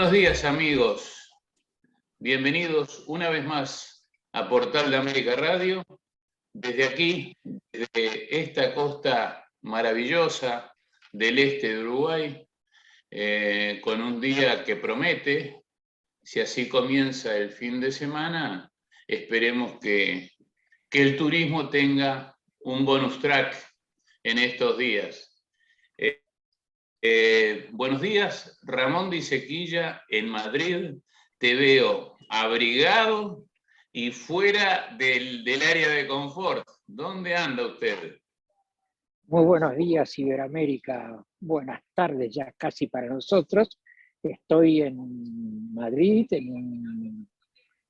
Buenos días, amigos. Bienvenidos una vez más a Portal de América Radio. Desde aquí, desde esta costa maravillosa del este de Uruguay, con un día que promete. Si así comienza el fin de semana, esperemos que el turismo tenga un bonus track en estos días. Buenos días, Ramón Disequilla en Madrid. Te veo abrigado y fuera del área de confort. ¿Dónde anda usted? Muy buenos días, Iberoamérica. Buenas tardes ya casi para nosotros. Estoy en Madrid, en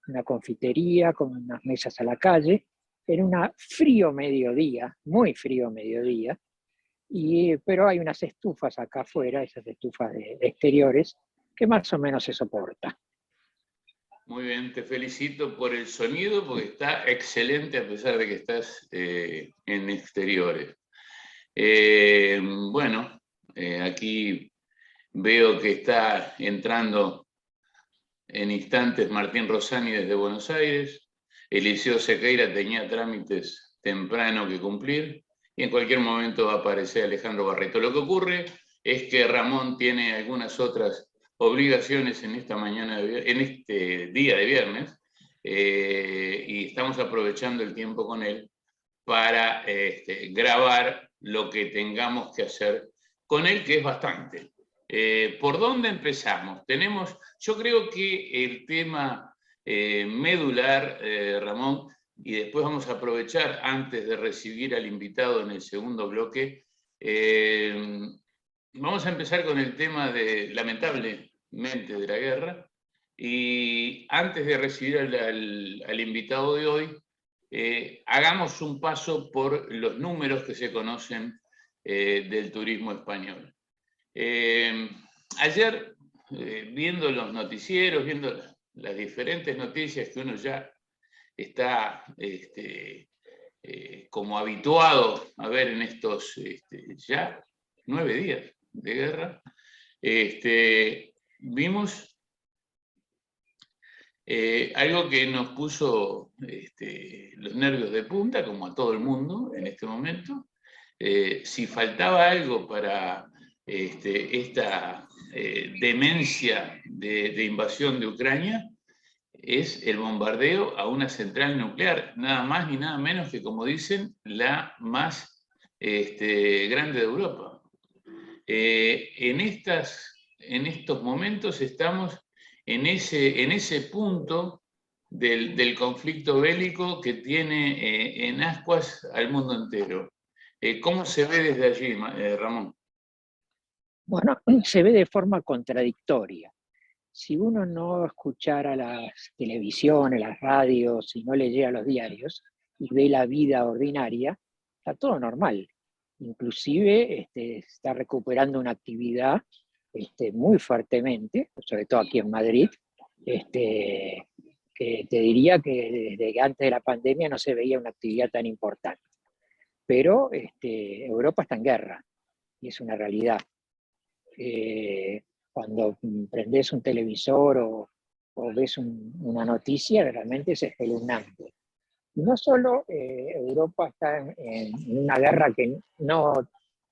una confitería con unas mesas a la calle, en un frío mediodía, muy frío mediodía, pero hay unas estufas acá afuera, esas estufas de exteriores, que más o menos se soporta. Muy bien, te felicito por el sonido, porque está excelente a pesar de que estás en exteriores. Aquí veo que está entrando en instantes Martín Rosani desde Buenos Aires. Eliseo Sequeira tenía trámites temprano que cumplir y en cualquier momento va a aparecer Alejandro Barreto. Lo que ocurre es que Ramón tiene algunas otras obligaciones en este día de viernes, y estamos aprovechando el tiempo con él para grabar lo que tengamos que hacer con él, que es bastante. ¿Por dónde empezamos? Yo creo que el tema medular, Ramón, y después vamos a aprovechar antes de recibir al invitado en el segundo bloque, vamos a empezar con el tema lamentablemente, de la guerra, y antes de recibir al invitado de hoy, hagamos un paso por los números que se conocen del turismo español. Ayer, viendo los noticieros, viendo las diferentes noticias que uno ya está como habituado a ver en estos ya 9 días de guerra, vimos algo que nos puso los nervios de punta, como a todo el mundo en este momento. Si faltaba algo para esta demencia de invasión de Ucrania, es el bombardeo a una central nuclear, nada más ni nada menos que, como dicen, la más grande de Europa. En estos momentos estamos en ese punto del conflicto bélico que tiene en ascuas al mundo entero. ¿Cómo se ve desde allí, Ramón? Bueno, se ve de forma contradictoria. Si uno no escuchara las televisiones, las radios, y no leyera los diarios y ve la vida ordinaria, está todo normal. Inclusive está recuperando una actividad muy fuertemente, sobre todo aquí en Madrid, que te diría que desde antes de la pandemia no se veía una actividad tan importante. Pero Europa está en guerra, y es una realidad. Cuando prendes un televisor o ves una noticia, realmente es espeluznante. No solo Europa está en una guerra que no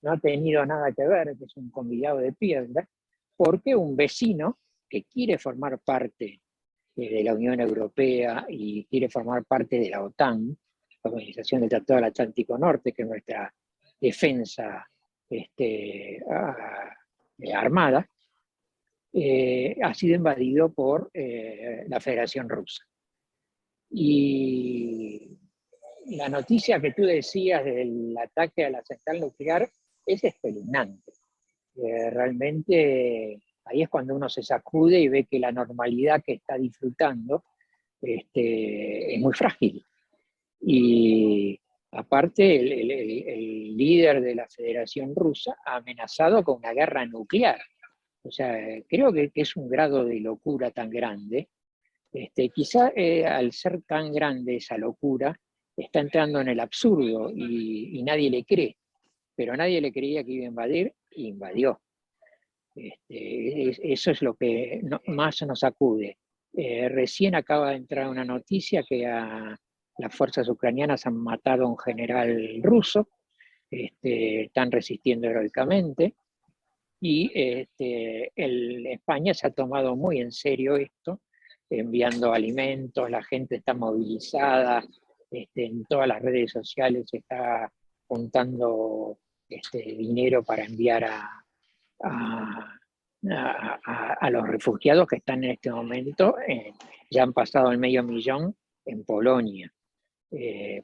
ha tenido nada que ver, que es un convidado de piedra, porque un vecino que quiere formar parte de la Unión Europea y quiere formar parte de la OTAN, la Organización del Tratado del Atlántico Norte, que es nuestra defensa armada, ha sido invadido por la Federación Rusa. Y la noticia que tú decías del ataque a la central nuclear es espeluznante. Realmente ahí es cuando uno se sacude y ve que la normalidad que está disfrutando es muy frágil. Y aparte, el líder de la Federación Rusa ha amenazado con una guerra nuclear. O sea, creo que es un grado de locura tan grande. Quizá al ser tan grande esa locura, está entrando en el absurdo y nadie le cree. Pero nadie le creía que iba a invadir, y invadió. Eso es lo que más nos sacude. Recién acaba de entrar una noticia que las fuerzas ucranianas han matado a un general ruso, están resistiendo heroicamente, y España se ha tomado muy en serio esto, enviando alimentos, la gente está movilizada, en todas las redes sociales se está juntando dinero para enviar a, a los refugiados que están en este momento, ya han pasado el 500.000 en Polonia.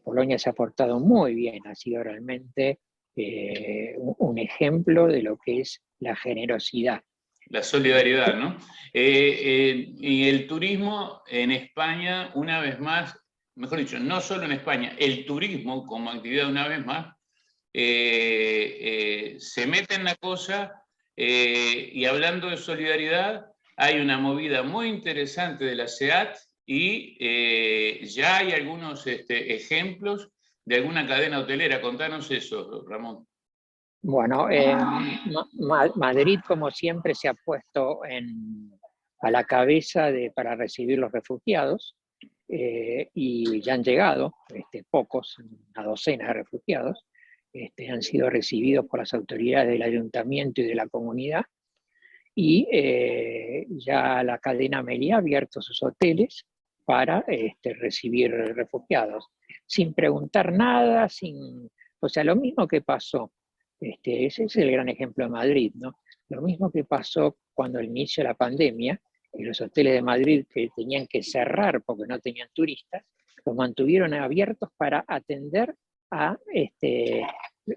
Polonia se ha portado muy bien, ha sido realmente un ejemplo de lo que es la generosidad. La solidaridad, ¿no? Y el turismo en España, una vez más, mejor dicho, no solo en España, el turismo como actividad una vez más, se mete en la cosa, y hablando de solidaridad, hay una movida muy interesante de la SEAT y ya hay algunos ejemplos de alguna cadena hotelera. Contanos eso, Ramón. Bueno, Madrid, como siempre, se ha puesto a la cabeza para recibir los refugiados, y ya han llegado pocos, una docena de refugiados, han sido recibidos por las autoridades del ayuntamiento y de la comunidad, y ya la cadena Meliá ha abierto sus hoteles para recibir refugiados, sin preguntar nada, o sea, lo mismo que pasó. Ese es el gran ejemplo de Madrid, ¿no? Lo mismo que pasó cuando al inicio de la pandemia, en los hoteles de Madrid que tenían que cerrar porque no tenían turistas, los mantuvieron abiertos para atender a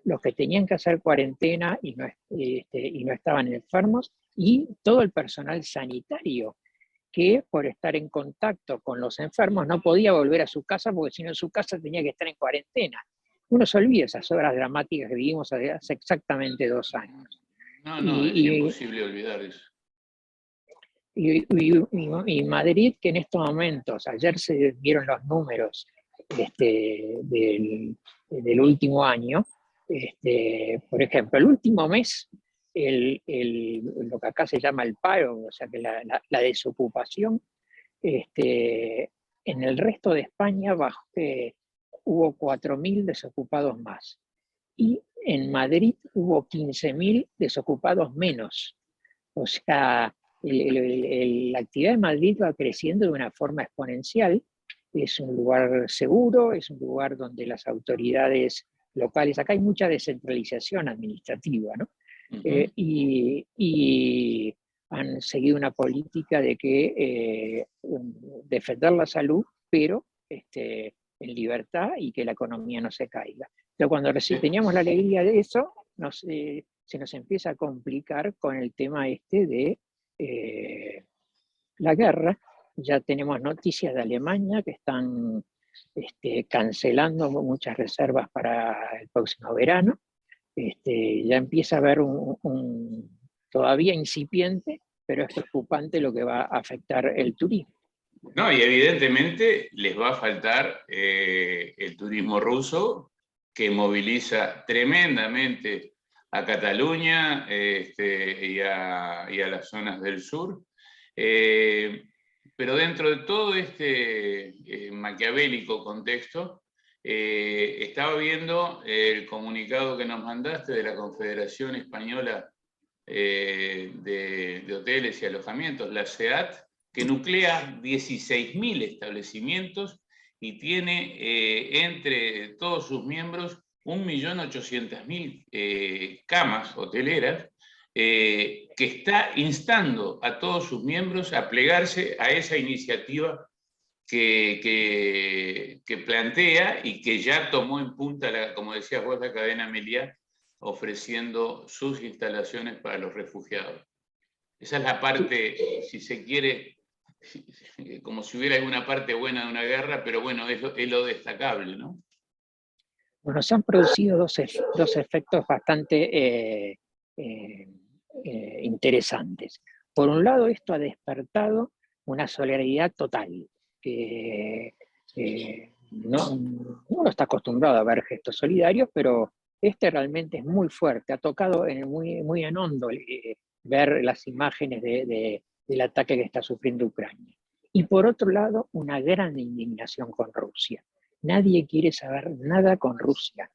los que tenían que hacer cuarentena y no estaban enfermos, y todo el personal sanitario que por estar en contacto con los enfermos no podía volver a su casa porque si no en su casa tenía que estar en cuarentena. Uno se olvida esas obras dramáticas que vivimos hace exactamente 2 años. No, es imposible olvidar eso. Y Madrid, que en estos momentos, ayer se vieron los números del último año, por ejemplo, el último mes, lo que acá se llama el paro, o sea que la desocupación, en el resto de España hubo 4.000 desocupados más. Y en Madrid hubo 15.000 desocupados menos. O sea, la actividad de Madrid va creciendo de una forma exponencial. Es un lugar seguro, es un lugar donde las autoridades locales, acá hay mucha descentralización administrativa, ¿no? Y han seguido una política de que defender la salud, pero en libertad, y que la economía no se caiga. Pero cuando teníamos la alegría de eso, se nos empieza a complicar con el tema de la guerra. Ya tenemos noticias de Alemania que están cancelando muchas reservas para el próximo verano. Ya empieza a haber todavía incipiente, pero es preocupante lo que va a afectar el turismo. No, y evidentemente les va a faltar el turismo ruso, que moviliza tremendamente a Cataluña y a las zonas del sur. Pero dentro de todo este maquiavélico contexto, estaba viendo el comunicado que nos mandaste de la Confederación Española de Hoteles y Alojamientos, la SEAT, que nuclea 16.000 establecimientos y tiene entre todos sus miembros 1.800.000 camas hoteleras, que está instando a todos sus miembros a plegarse a esa iniciativa que plantea y que ya tomó en punta, como decías vos, la cadena Meliá, ofreciendo sus instalaciones para los refugiados. Esa es la parte, si se quiere, como si hubiera alguna parte buena de una guerra, pero bueno, es lo destacable, ¿no? Bueno, se han producido dos efectos bastante interesantes. Por un lado, esto ha despertado una solidaridad total, que uno está acostumbrado a ver gestos solidarios, pero realmente es muy fuerte, ha tocado muy, muy en hondo ver las imágenes del ataque que está sufriendo Ucrania. Y por otro lado, una gran indignación con Rusia. Nadie quiere saber nada con Rusia.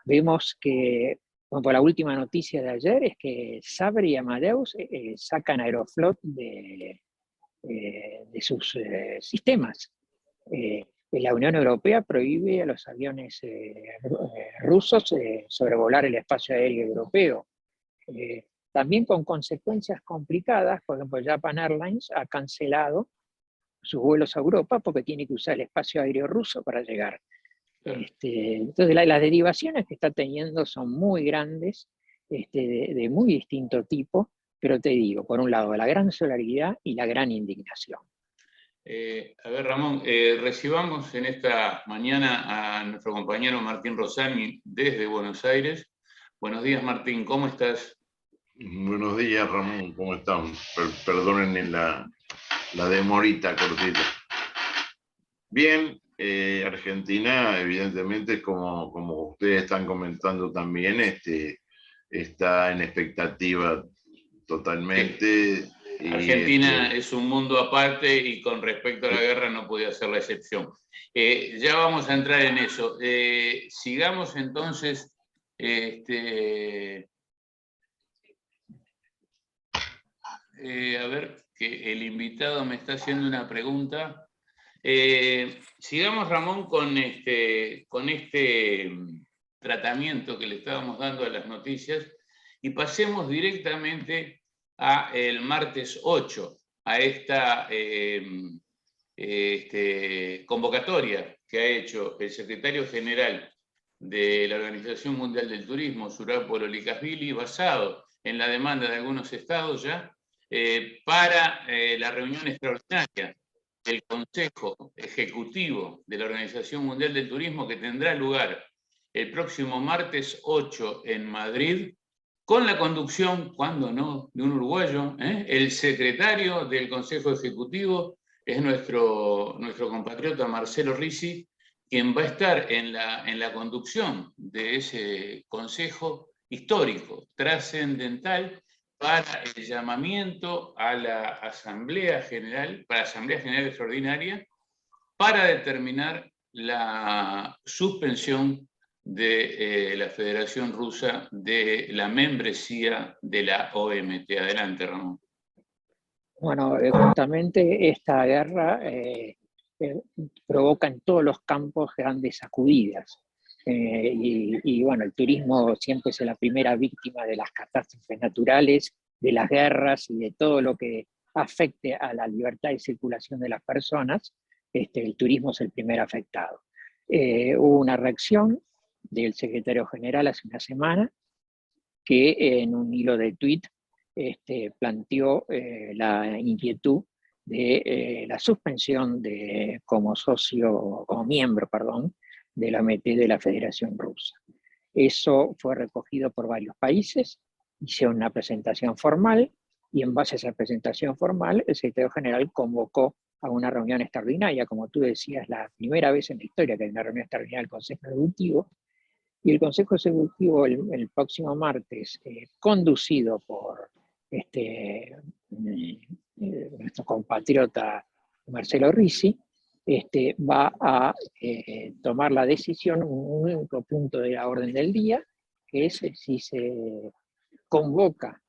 Vemos que, bueno, la última noticia de ayer es que Sabre y Amadeus sacan Aeroflot de sus sistemas. La Unión Europea prohíbe a los aviones rusos sobrevolar el espacio aéreo europeo. También con consecuencias complicadas. Por ejemplo, Japan Airlines ha cancelado sus vuelos a Europa porque tiene que usar el espacio aéreo ruso para llegar. Entonces las derivaciones que está teniendo son muy grandes, de muy distinto tipo, pero te digo, por un lado, la gran solidaridad y la gran indignación. A ver, Ramón, recibamos en esta mañana a nuestro compañero Martín Rossani desde Buenos Aires. Buenos días, Martín, ¿cómo estás? Buenos días, Ramón, ¿cómo están? Perdonen la demorita cortita. Bien, Argentina, evidentemente, como ustedes están comentando también, está en expectativa totalmente. Sí. Argentina es un mundo aparte y con respecto a la guerra no podía ser la excepción. Ya vamos a entrar en eso. Sigamos entonces. A ver, que el invitado me está haciendo una pregunta. Sigamos, Ramón, con este tratamiento que le estábamos dando a las noticias y pasemos directamente a el martes 8, a esta convocatoria que ha hecho el secretario general de la Organización Mundial del Turismo, Surapo Lolichashvili, basado en la demanda de algunos estados ya, para la reunión extraordinaria del Consejo Ejecutivo de la Organización Mundial del Turismo, que tendrá lugar el próximo martes 8 en Madrid, con la conducción, cuando no, de un uruguayo. El secretario del Consejo Ejecutivo es nuestro compatriota Marcelo Risi, quien va a estar en la conducción de ese consejo histórico, trascendental, para el llamamiento a la Asamblea General, para la Asamblea General Extraordinaria, para determinar la suspensión de la Federación Rusa de la membresía de la OMT. Adelante, Ramón. Bueno, justamente esta guerra provoca en todos los campos grandes sacudidas. Y bueno, el turismo siempre es la primera víctima de las catástrofes naturales, de las guerras y de todo lo que afecte a la libertad de circulación de las personas. El turismo es el primer afectado. Hubo una reacción del secretario general hace una semana que en un hilo de tweet planteó la inquietud de la suspensión como miembro, de la OMT de la Federación Rusa. Eso fue recogido por varios países, hicieron una presentación formal y en base a esa presentación formal el secretario general convocó a una reunión extraordinaria, como tú decías, la primera vez en la historia que hay una reunión extraordinaria del Consejo Ejecutivo. Y el Consejo Ejecutivo el próximo martes, conducido por nuestro compatriota Marcelo Risi, va a tomar la decisión, un único punto de la orden del día, que es si se convoca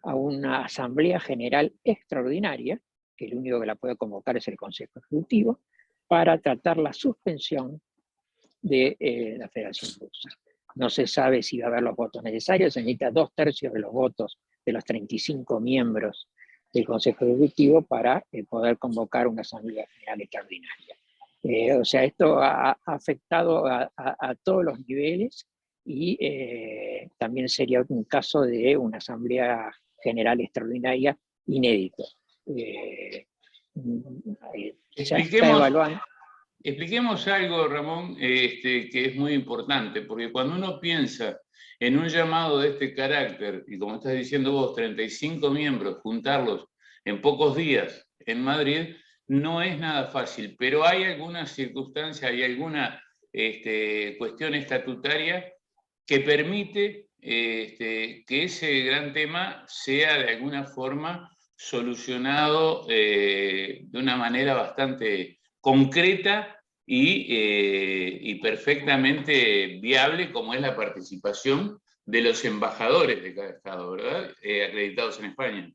a una Asamblea General Extraordinaria, que el único que la puede convocar es el Consejo Ejecutivo, para tratar la suspensión de la Federación Rusa. No se sabe si va a haber los votos necesarios, se necesita 2/3 de los votos de los 35 miembros del Consejo Ejecutivo para poder convocar una Asamblea General Extraordinaria. O sea, esto ha afectado a todos los niveles y también sería un caso de una Asamblea General Extraordinaria inédito. Se está evaluando. Expliquemos algo, Ramón, que es muy importante, porque cuando uno piensa en un llamado de este carácter, y como estás diciendo vos, 35 miembros, juntarlos en pocos días en Madrid, no es nada fácil, pero hay alguna circunstancia, hay alguna cuestión estatutaria que permite que ese gran tema sea de alguna forma solucionado de una manera bastante concreta y perfectamente viable, como es la participación de los embajadores de cada estado, ¿verdad? Acreditados en España.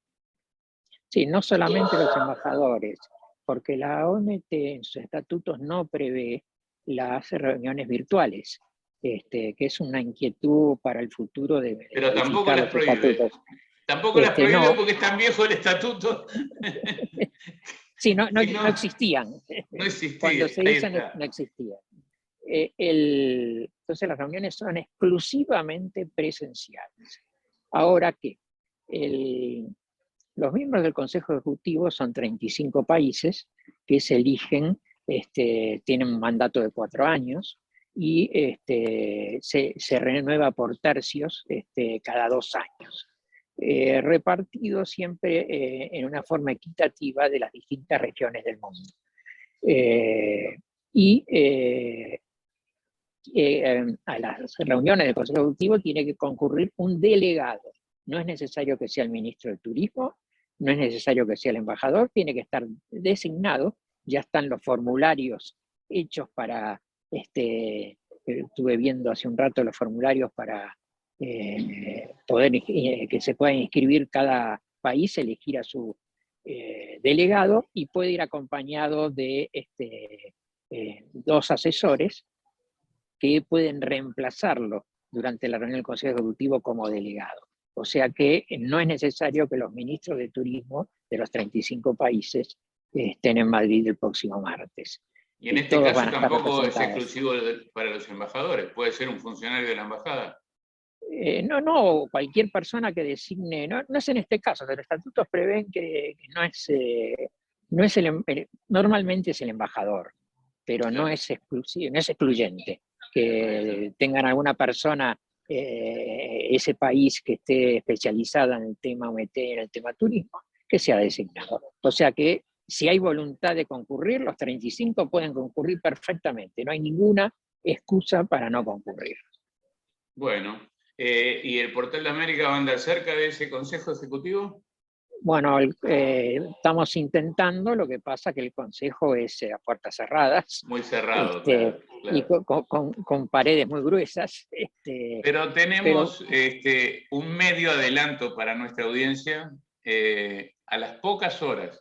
Sí, no solamente los embajadores, porque la OMT en sus estatutos no prevé las reuniones virtuales, que es una inquietud para el futuro de Pero tampoco modificar las los prohíbe. estatutos. Tampoco las prohíbe No. porque es tan viejo el estatuto. Sí, no existían. No existía. Cuando se hizo no existían. Entonces las reuniones son exclusivamente presenciales. Ahora que los miembros del Consejo Ejecutivo son 35 países que se eligen, tienen un mandato de 4 años y se renueva por tercios cada 2 años. Repartido siempre en una forma equitativa de las distintas regiones del mundo. A las reuniones del Consejo Ejecutivo tiene que concurrir un delegado. No es necesario que sea el ministro de Turismo, no es necesario que sea el embajador, tiene que estar designado. Ya están los formularios hechos para, estuve viendo hace un rato los formularios para poder que se pueda inscribir cada país, elegir a su delegado, y puede ir acompañado de 2 asesores que pueden reemplazarlo durante la reunión del Consejo Ejecutivo como delegado. O sea que no es necesario que los ministros de turismo de los 35 países estén en Madrid el próximo martes. Y en este caso tampoco es exclusivo para los embajadores, puede ser un funcionario de la embajada. No, cualquier persona que designe, no es en este caso, los estatutos prevén que normalmente es el embajador, pero no es exclusivo, no es excluyente que tengan alguna persona, ese país que esté especializada en el tema OMT, en el tema turismo, que sea designado. O sea que si hay voluntad de concurrir, los 35 pueden concurrir perfectamente, no hay ninguna excusa para no concurrir. Bueno, ¿y el Portal de América va a andar cerca de ese Consejo Ejecutivo? Bueno, estamos intentando, lo que pasa que el Consejo es a puertas cerradas. Muy cerrado, claro. Y con paredes muy gruesas. Pero tenemos un medio adelanto para nuestra audiencia. A las pocas horas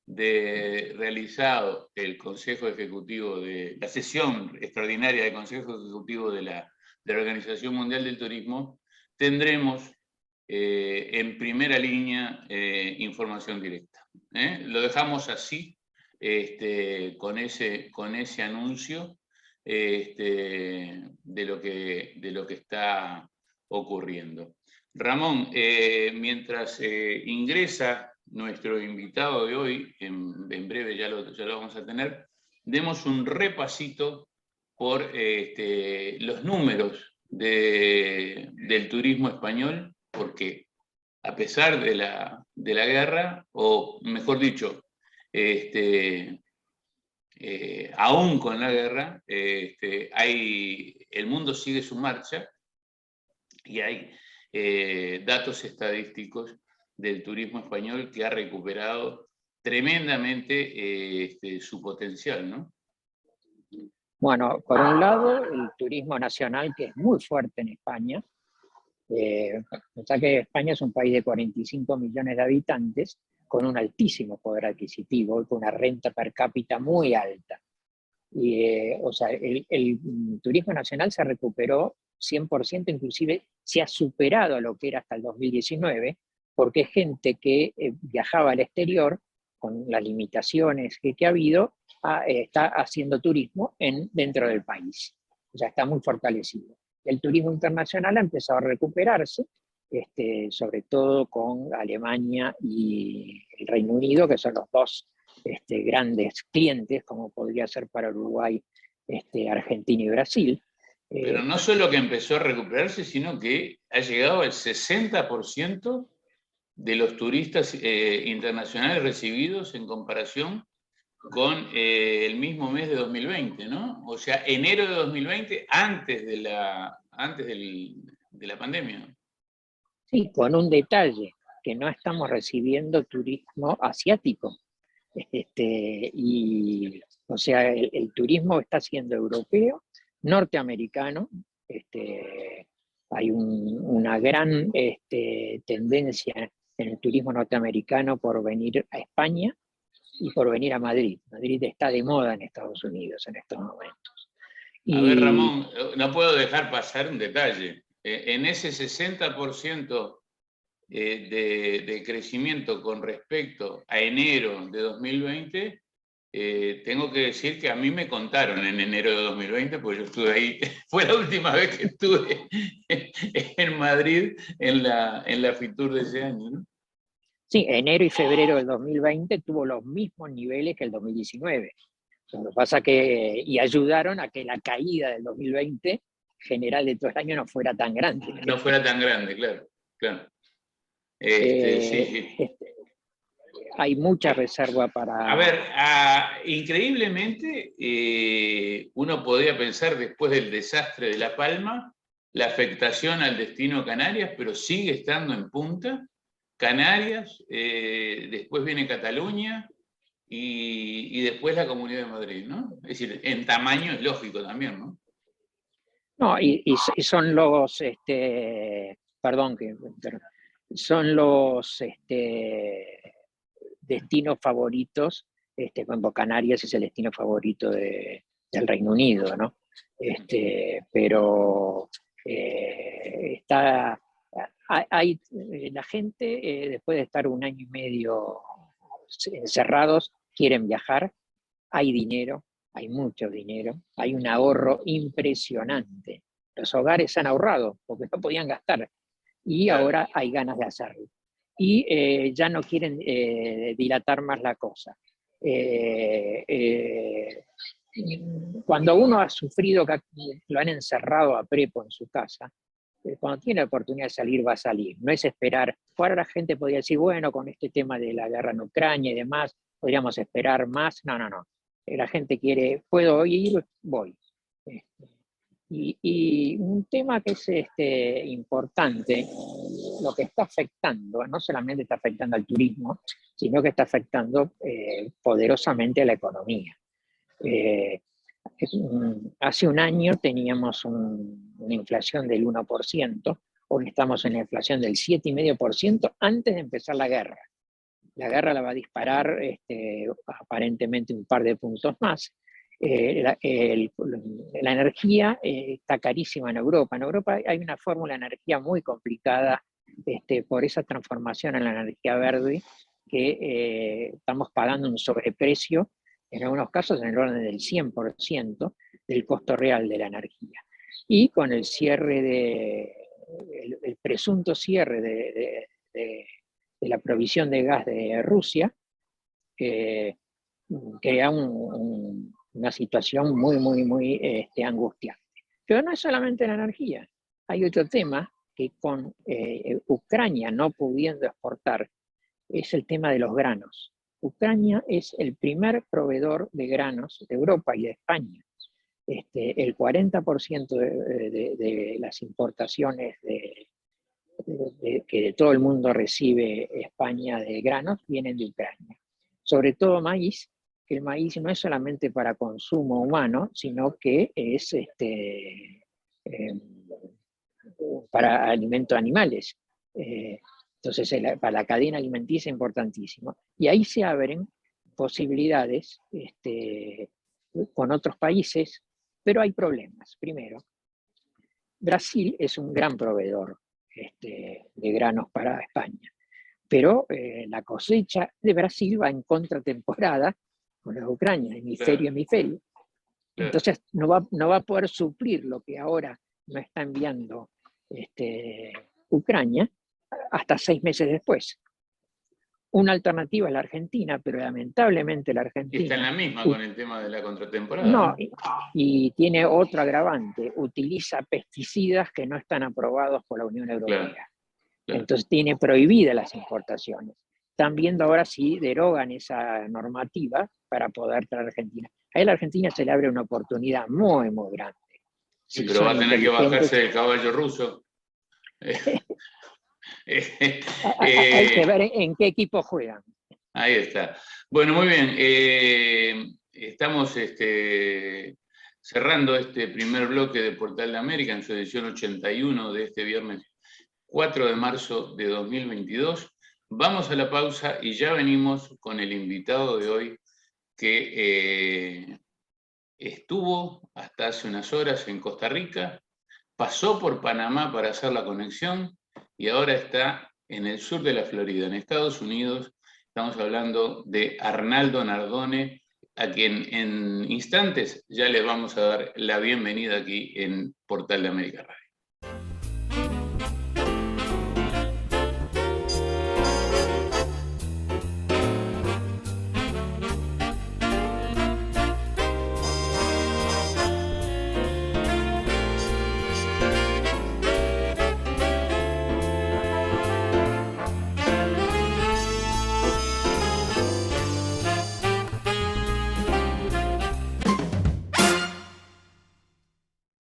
de realizado el Consejo Ejecutivo, de la sesión extraordinaria del Consejo Ejecutivo de la Organización Mundial del Turismo, tendremos en primera línea información directa. Lo dejamos así, con ese anuncio de lo que está ocurriendo. Ramón, mientras ingresa nuestro invitado de hoy, en breve ya lo vamos a tener, demos un repasito por los números del turismo español, porque a pesar de la guerra, o mejor dicho, aún con la guerra, el mundo sigue su marcha y hay datos estadísticos del turismo español que ha recuperado tremendamente su potencial, ¿no? Bueno, por un lado, el turismo nacional, que es muy fuerte en España. O sea que España es un país de 45 millones de habitantes, con un altísimo poder adquisitivo y con una renta per cápita muy alta. Y, o sea, el turismo nacional se recuperó 100%, inclusive se ha superado lo que era hasta el 2019, porque gente que viajaba al exterior, con las limitaciones que ha habido, está haciendo turismo dentro del país. O sea, está muy fortalecido. El turismo internacional ha empezado a recuperarse, sobre todo con Alemania y el Reino Unido, que son los 2 grandes clientes, como podría ser para Uruguay, Argentina y Brasil. Pero no solo que empezó a recuperarse, sino que ha llegado al 60% de los turistas internacionales recibidos en comparación con el mismo mes de 2020, ¿no? O sea, enero de 2020, antes del la pandemia. Sí, con un detalle, que no estamos recibiendo turismo asiático. O sea, el turismo está siendo europeo, norteamericano. Hay una gran tendencia en el turismo norteamericano por venir a España y por venir a Madrid. Madrid está de moda en Estados Unidos en estos momentos. A ver, Ramón, no puedo dejar pasar un detalle. En ese 60% de crecimiento con respecto a enero de 2020, tengo que decir que a mí me contaron en enero de 2020, porque yo estuve ahí, fue la última vez que estuve en Madrid en la Fitur de ese año, ¿no? Sí, enero y febrero del 2020 tuvo los mismos niveles que el 2019. Lo que pasa y ayudaron a que la caída del 2020 general de todo el año no fuera tan grande. No fuera tan grande, claro. Sí. Hay mucha reserva para... A ver, increíblemente, uno podría pensar después del desastre de La Palma, la afectación al destino Canarias, pero sigue estando en punta. Canarias, después viene Cataluña y después la Comunidad de Madrid, ¿no? Es decir, en tamaño es lógico también, ¿no? No, y son los, son los destinos favoritos, cuando Canarias es el destino favorito del Reino Unido, ¿no? Pero la gente, después de estar un año y medio encerrados, quieren viajar, hay dinero, hay mucho dinero, hay un ahorro impresionante. Los hogares han ahorrado porque no podían gastar y ahora hay ganas de hacerlo. Y ya no quieren dilatar más la cosa. Cuando uno ha sufrido que lo han encerrado a prepo en su casa, cuando tiene la oportunidad de salir, va a salir. No es esperar. Ahora la gente podría decir, bueno, con este tema de la guerra en Ucrania y demás, podríamos esperar más. No. La gente quiere, puedo ir, voy. Y un tema que es importante, lo que está afectando, no solamente está afectando al turismo, sino que está afectando poderosamente a la economía. Hace un año teníamos una inflación del 1%, hoy estamos en la inflación del 7,5% antes de empezar la guerra. La guerra la va a disparar aparentemente un par de puntos más. La energía está carísima en Europa. En Europa hay una fórmula de energía muy complicada por esa transformación en la energía verde que estamos pagando un sobreprecio, en algunos casos en el orden del 100% del costo real de la energía. Y con el cierre el presunto cierre de la provisión de gas de Rusia, crea una situación muy angustiante. Pero no es solamente la energía, hay otro tema que con Ucrania no pudiendo exportar, es el tema de los granos. Ucrania es el primer proveedor de granos de Europa y de España. El 40% de las importaciones que de todo el mundo recibe España de granos vienen de Ucrania. Sobre todo maíz, que el maíz no es solamente para consumo humano, sino que es para alimento de animales. Entonces, para la cadena alimenticia es importantísimo. Y ahí se abren posibilidades con otros países, pero hay problemas. Primero, Brasil es un gran proveedor de granos para España, pero la cosecha de Brasil va en contratemporada con la de Ucrania, hemisferio a hemisferio. Entonces no va a poder suplir lo que ahora nos está enviando Ucrania hasta 6 meses después. Una alternativa es la Argentina, pero lamentablemente la Argentina... Está en la misma con el tema de la contratemporada. No, y tiene otro agravante, utiliza pesticidas que no están aprobados por la Unión Europea. Claro. Entonces tiene prohibidas las importaciones. Están viendo ahora si derogan esa normativa para poder traer a Argentina. Ahí a la Argentina se le abre una oportunidad muy grande. Sí, pero va a tener que bajarse del caballo ruso. Hay que ver en qué equipo juegan. Ahí está. Bueno, muy bien. Estamos cerrando este primer bloque de Portal de América en su edición 81 de este viernes 4 de marzo de 2022. Vamos a la pausa y ya venimos con el invitado de hoy que estuvo hasta hace unas horas en Costa Rica, pasó por Panamá para hacer la conexión y ahora está en el sur de la Florida, en Estados Unidos. Estamos hablando de Arnaldo Nardone, a quien en instantes ya les vamos a dar la bienvenida aquí en Portal de América Radio.